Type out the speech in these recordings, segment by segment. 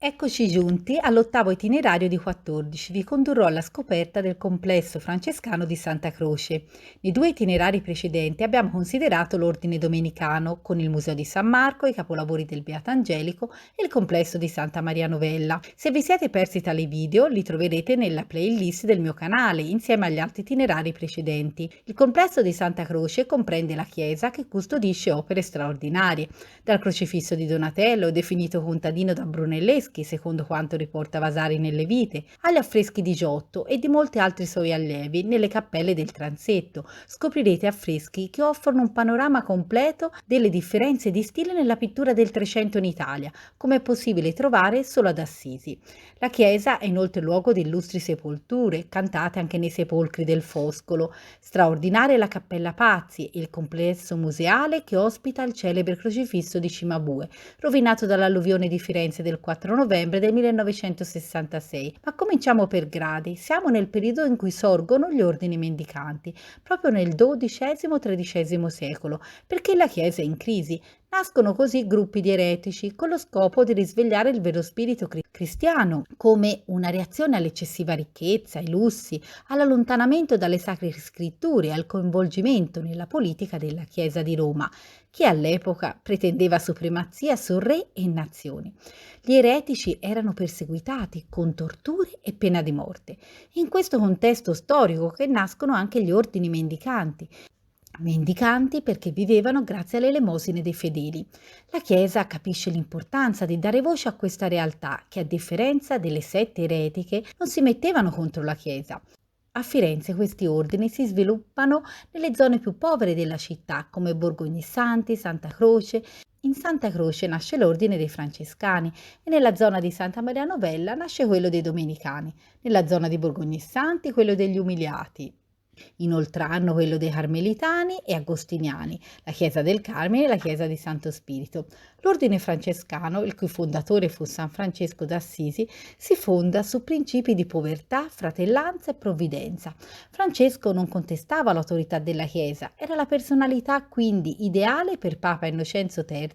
Eccoci giunti all'8° itinerario di 14. Vi condurrò alla scoperta del complesso francescano di Santa Croce. Nei 2 itinerari precedenti abbiamo considerato l'ordine domenicano, con il Museo di San Marco, i capolavori del Beato Angelico e il complesso di Santa Maria Novella. Se vi siete persi tali video, li troverete nella playlist del mio canale, insieme agli altri itinerari precedenti. Il complesso di Santa Croce comprende la chiesa che custodisce opere straordinarie, dal crocifisso di Donatello, definito contadino da Brunelleschi, secondo quanto riporta Vasari nelle Vite, agli affreschi di Giotto e di molti altri suoi allievi nelle cappelle del transetto. Scoprirete affreschi che offrono un panorama completo delle differenze di stile nella pittura del Trecento in Italia, come è possibile trovare solo ad Assisi. La chiesa è inoltre luogo di illustri sepolture, cantate anche nei sepolcri del Foscolo. Straordinaria è la Cappella Pazzi, il complesso museale che ospita il celebre crocifisso di Cimabue, rovinato dall'alluvione di Firenze del 4 novembre del 1966. Ma cominciamo per gradi. Siamo nel periodo in cui sorgono gli ordini mendicanti, proprio nel XII-XIII secolo, perché la Chiesa è in crisi. Nascono così gruppi di eretici con lo scopo di risvegliare il vero spirito cristiano, come una reazione all'eccessiva ricchezza, ai lussi, all'allontanamento dalle sacre scritture e al coinvolgimento nella politica della Chiesa di Roma, che all'epoca pretendeva supremazia su re e nazioni. Gli eretici erano perseguitati con torture e pena di morte. In questo contesto storico che nascono anche gli ordini mendicanti perché vivevano grazie alle elemosine dei fedeli. La Chiesa capisce l'importanza di dare voce a questa realtà che, a differenza delle sette eretiche, non si mettevano contro la Chiesa. A Firenze questi ordini si sviluppano nelle zone più povere della città, come Borgo Ognissanti, Santa Croce. In Santa Croce nasce l'ordine dei Francescani e nella zona di Santa Maria Novella nasce quello dei Domenicani, nella zona di Borgo Ognissanti quello degli Umiliati. Inoltre hanno quello dei Carmelitani e Agostiniani, la Chiesa del Carmine e la Chiesa di Santo Spirito. L'ordine francescano, il cui fondatore fu San Francesco d'Assisi, si fonda su principi di povertà, fratellanza e provvidenza. Francesco non contestava l'autorità della Chiesa, era la personalità quindi ideale per Papa Innocenzo III,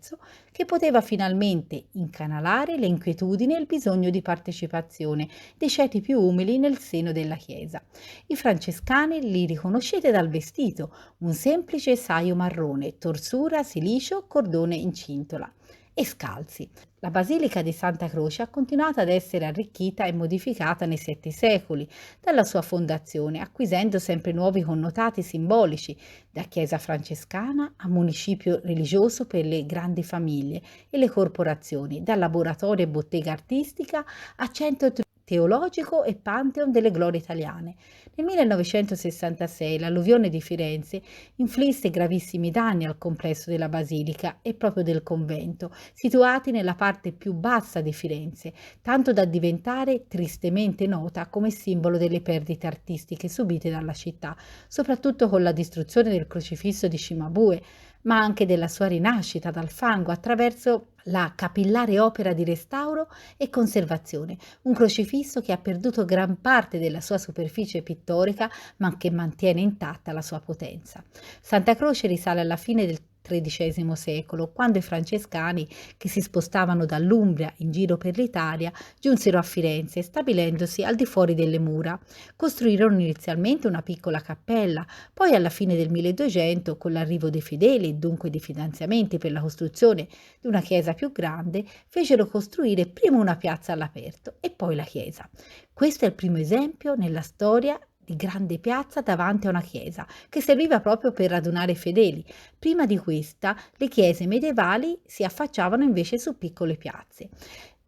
che poteva finalmente incanalare le inquietudini e il bisogno di partecipazione dei ceti più umili nel seno della Chiesa. I francescani li riconoscete dal vestito, un semplice saio marrone, torsura, silicio, cordone in cintola e scalzi. La Basilica di Santa Croce ha continuato ad essere arricchita e modificata nei 7 secoli, dalla sua fondazione, acquisendo sempre nuovi connotati simbolici, da chiesa francescana a municipio religioso per le grandi famiglie e le corporazioni, da laboratorio e bottega artistica a centro teologico e pantheon delle glorie italiane. Nel 1966 l'alluvione di Firenze inflisse gravissimi danni al complesso della basilica e proprio del convento, situati nella parte più bassa di Firenze, tanto da diventare tristemente nota come simbolo delle perdite artistiche subite dalla città, soprattutto con la distruzione del crocifisso di Cimabue, ma anche della sua rinascita dal fango attraverso la capillare opera di restauro e conservazione, un crocifisso che ha perduto gran parte della sua superficie pittorica, ma che mantiene intatta la sua potenza. Santa Croce risale alla fine del XIII secolo, quando i francescani, che si spostavano dall'Umbria in giro per l'Italia, giunsero a Firenze, stabilendosi al di fuori delle mura. Costruirono inizialmente una piccola cappella, poi alla fine del 1200, con l'arrivo dei fedeli e dunque di finanziamenti per la costruzione di una chiesa più grande, fecero costruire prima una piazza all'aperto e poi la chiesa. Questo è il primo esempio nella storia di grande piazza davanti a una chiesa, che serviva proprio per radunare i fedeli. Prima di questa, le chiese medievali si affacciavano invece su piccole piazze.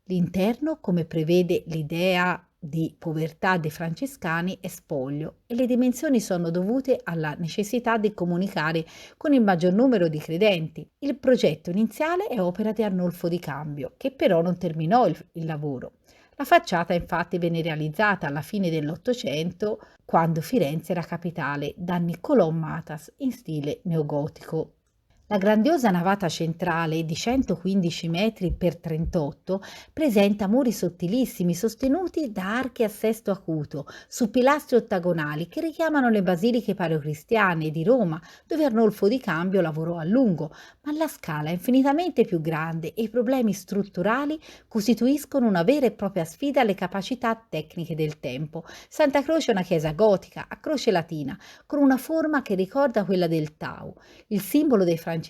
L'interno, come prevede l'idea di povertà dei francescani, è spoglio e le dimensioni sono dovute alla necessità di comunicare con il maggior numero di credenti. Il progetto iniziale è opera di Arnolfo di Cambio, che però non terminò il lavoro. La facciata infatti venne realizzata alla fine dell'Ottocento, quando Firenze era capitale, da Niccolò Matas in stile neogotico. La grandiosa navata centrale di 115 metri per 38 presenta muri sottilissimi sostenuti da archi a sesto acuto su pilastri ottagonali che richiamano le basiliche paleocristiane di Roma, dove Arnolfo di Cambio lavorò a lungo, ma la scala è infinitamente più grande e i problemi strutturali costituiscono una vera e propria sfida alle capacità tecniche del tempo. Santa Croce è una chiesa gotica a croce latina con una forma che ricorda quella del Tau. Il simbolo dei francescani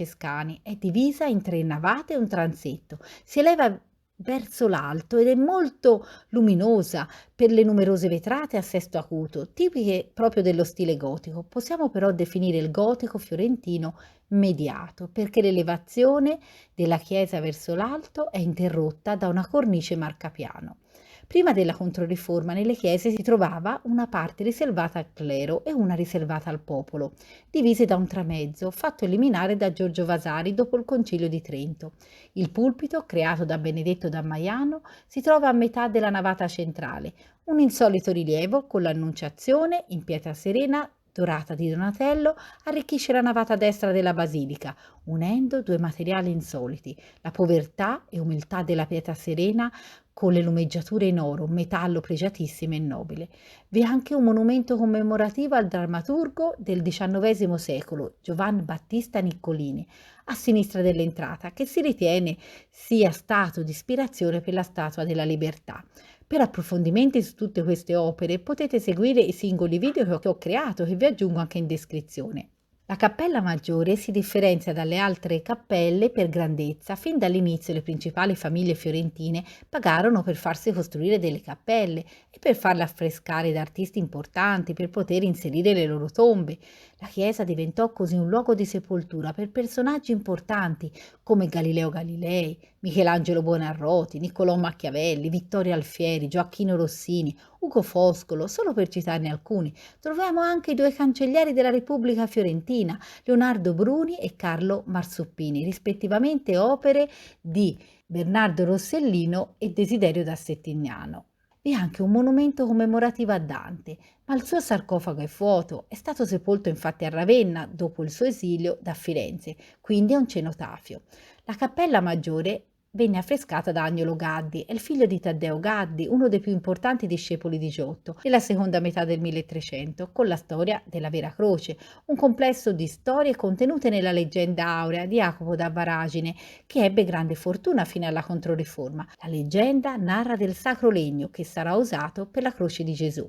è divisa in 3 navate e un transetto. Si eleva verso l'alto ed è molto luminosa per le numerose vetrate a sesto acuto, tipiche proprio dello stile gotico. Possiamo però definire il gotico fiorentino mediato, perché l'elevazione della chiesa verso l'alto è interrotta da una cornice marcapiano. Prima della Controriforma nelle chiese si trovava una parte riservata al clero e una riservata al popolo, divise da un tramezzo fatto eliminare da Giorgio Vasari dopo il Concilio di Trento. Il pulpito, creato da Benedetto da Maiano, si trova a metà della navata centrale, un insolito rilievo con l'Annunciazione in pietra serena dorata di Donatello arricchisce la navata destra della basilica, unendo due materiali insoliti, la povertà e umiltà della pietra serena con le lumeggiature in oro, metallo pregiatissimo e nobile. Vi è anche un monumento commemorativo al drammaturgo del XIX secolo, Giovan Battista Niccolini, a sinistra dell'entrata, che si ritiene sia stato di ispirazione per la Statua della Libertà. Per approfondimenti su tutte queste opere potete seguire i singoli video che ho creato, che vi aggiungo anche in descrizione. La cappella maggiore si differenzia dalle altre cappelle per grandezza. Fin dall'inizio le principali famiglie fiorentine pagarono per farsi costruire delle cappelle e per farle affrescare da artisti importanti per poter inserire le loro tombe. La chiesa diventò così un luogo di sepoltura per personaggi importanti come Galileo Galilei, Michelangelo Buonarroti, Niccolò Machiavelli, Vittorio Alfieri, Gioacchino Rossini, Ugo Foscolo, solo per citarne alcuni. Troviamo anche i 2 cancellieri della Repubblica Fiorentina, Leonardo Bruni e Carlo Marsuppini, rispettivamente opere di Bernardo Rossellino e Desiderio da Settignano. Vi è anche un monumento commemorativo a Dante, ma il suo sarcofago è vuoto, è stato sepolto infatti a Ravenna dopo il suo esilio da Firenze, quindi è un cenotafio. La cappella maggiore venne affrescata da Agnolo Gaddi, è il figlio di Taddeo Gaddi, uno dei più importanti discepoli di Giotto, nella seconda metà del 1300, con la storia della Vera Croce, un complesso di storie contenute nella leggenda aurea di Jacopo da Varagine, che ebbe grande fortuna fino alla Controriforma. La leggenda narra del sacro legno che sarà usato per la croce di Gesù.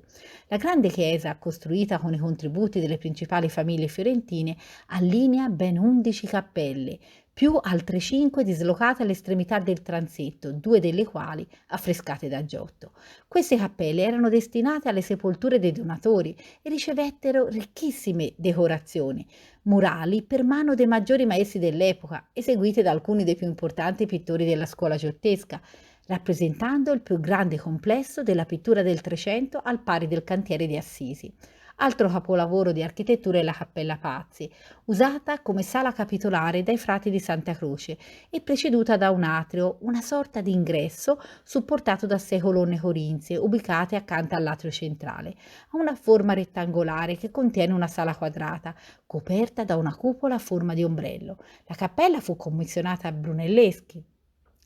La grande chiesa, costruita con i contributi delle principali famiglie fiorentine, allinea ben 11 cappelle, più altre 5 dislocate all'estremità del transetto, 2 delle quali affrescate da Giotto. Queste cappelle erano destinate alle sepolture dei donatori e ricevettero ricchissime decorazioni murali per mano dei maggiori maestri dell'epoca, eseguite da alcuni dei più importanti pittori della scuola giottesca, rappresentando il più grande complesso della pittura del Trecento al pari del Cantiere di Assisi. Altro capolavoro di architettura è la Cappella Pazzi, usata come sala capitolare dai frati di Santa Croce e preceduta da un atrio, una sorta di ingresso supportato da 6 colonne corinzie ubicate accanto all'atrio centrale. Ha una forma rettangolare che contiene una sala quadrata, coperta da una cupola a forma di ombrello. La cappella fu commissionata a Brunelleschi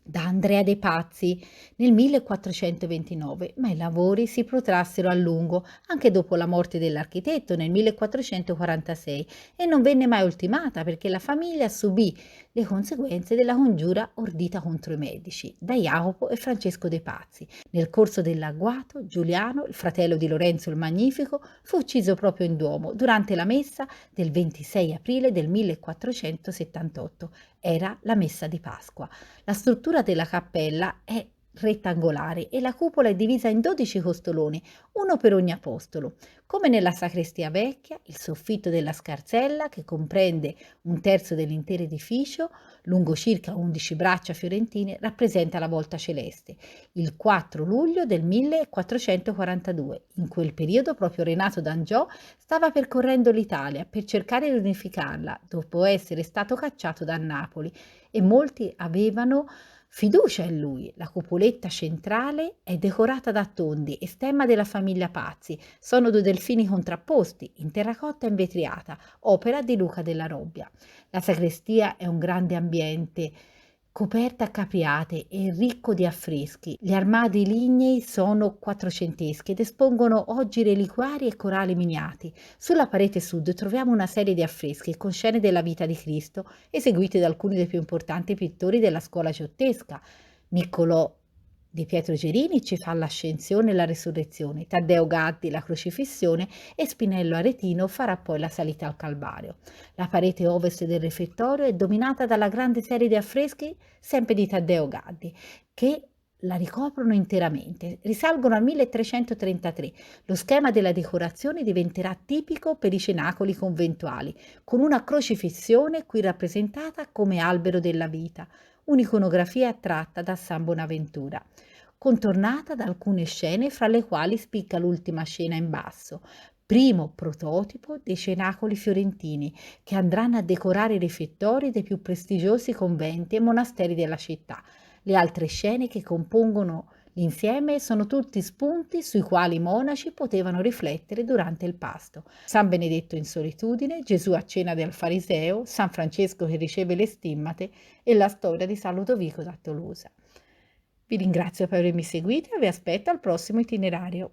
da Andrea De Pazzi nel 1429, ma i lavori si protrassero a lungo anche dopo la morte dell'architetto nel 1446 e non venne mai ultimata perché la famiglia subì le conseguenze della congiura ordita contro i medici da Jacopo e Francesco De Pazzi. Nel corso dell'agguato, Giuliano, il fratello di Lorenzo il Magnifico, fu ucciso proprio in Duomo durante la messa del 26 aprile del 1478. Era la messa di Pasqua. La struttura della cappella è rettangolare e la cupola è divisa in 12 costoloni, uno per ogni apostolo. Come nella sacrestia vecchia, il soffitto della scarsella, che comprende un terzo dell'intero edificio, lungo circa 11 braccia fiorentine, rappresenta la volta celeste. Il 4 luglio del 1442, in quel periodo proprio Renato d'Angiò stava percorrendo l'Italia per cercare di unificarla dopo essere stato cacciato da Napoli e molti avevano Fiducia in lui. La cupoletta centrale è decorata da tondi e stemma della famiglia Pazzi. Sono due delfini contrapposti, in terracotta invetriata, opera di Luca della Robbia. La sagrestia è un grande ambiente, coperta a capriate e ricco di affreschi. Gli armadi lignei sono quattrocenteschi ed espongono oggi reliquari e corali miniati. Sulla parete sud troviamo una serie di affreschi con scene della vita di Cristo eseguite da alcuni dei più importanti pittori della scuola ciottesca. Niccolò di Pietro Gerini ci fa l'ascensione e la resurrezione, Taddeo Gaddi la crocifissione e Spinello Aretino farà poi la salita al Calvario. La parete ovest del refettorio è dominata dalla grande serie di affreschi sempre di Taddeo Gaddi, che la ricoprono interamente, risalgono al 1333. Lo schema della decorazione diventerà tipico per i cenacoli conventuali, con una crocifissione qui rappresentata come albero della vita, un'iconografia tratta da San Bonaventura, contornata da alcune scene fra le quali spicca l'ultima scena in basso, primo prototipo dei cenacoli fiorentini che andranno a decorare i riflettori dei più prestigiosi conventi e monasteri della città. Le altre scene che compongono l'insieme sono tutti spunti sui quali i monaci potevano riflettere durante il pasto. San Benedetto in solitudine, Gesù a cena del fariseo, San Francesco che riceve le stimmate e la storia di San Ludovico da Tolosa. Vi ringrazio per avermi seguito e vi aspetto al prossimo itinerario.